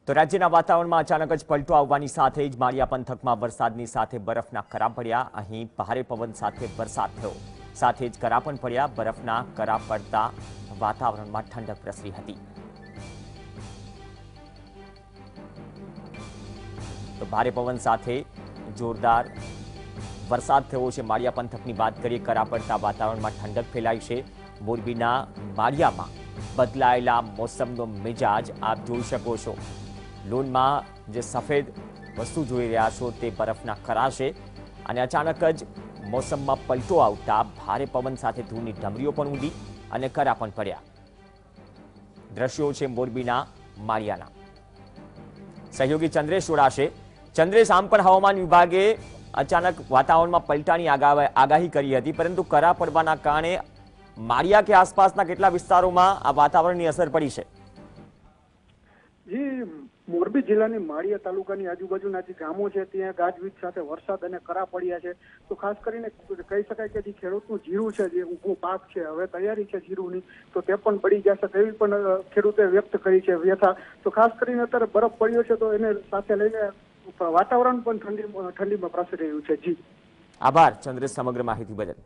તો રાજ્યના વાતાવરણમાં અચાનક જ પલટો આવવાની સાથે જ માળિયા પંથકમાં વરસાદની સાથે બરફના કરા પડ્યા। અહીં ભારે પવન સાથે વરસાદ થયો, સાથે જ કરા પણ પડ્યા। બરફના કરા પડતા વાતાવરણમાં ઠંડક પ્રસરી હતી। તો ભારે પવન સાથે જોરદાર વરસાદ થયો છે। માળિયા પંથકની વાત કરીએ, કરા પડતા વાતાવરણમાં ઠંડક ફેલાઈ છે। મોરબીના માળિયામાં બદલાયેલા મોસમનો મિજાજ આપ જોઈ શકો છો। લોનમાં જે સફેદ વસ્તુ જોઈ રહ્યા છો તે બરફના કરા છે અને અચાનક જ મોસમમાં પલટો આવતા ભારે પવન સાથે ધૂળની ડમરીઓ પણ ઉડી અને કરા પણ પડ્યા। દ્રશ્યો છે મોરબીના માળિયાના। સહયોગી ચંદ્રેશ જોડાશે। ચંદ્રેશ, આમ પણ હવામાન વિભાગે અચાનક વાતાવરણમાં પલટાની આગાહી કરી હતી, પરંતુ કરા પડવાના કારણે માળિયા કે આસપાસના કેટલા વિસ્તારોમાં આ વાતાવરણની અસર પડી છે? જી, મોરબી જિલ્લાની માળિયા તાલુકાની આજુબાજુના જે ગામો છે ત્યાં ગાજવીજ સાથે વરસાદ અને કરા પડ્યા છે। તો ખાસ કરીને કહી શકાય કે જે ખેડૂતનું જીરું છે, જે ઊભું પાક છે, હવે તૈયારી છે જીરુંની, તો તે પણ પડી જશે તેવી પણ ખેડૂતે વ્યક્ત કરી છે વ્યથા। તો ખાસ કરીને અત્યારે બરફ પડ્યો છે તો એને સાથે લઈને વાતાવરણ પણ ઠંડીમાં પ્રસરી રહ્યું છે। જી, આભાર ચંદ્રેશ સમગ્ર માહિતી બદલ।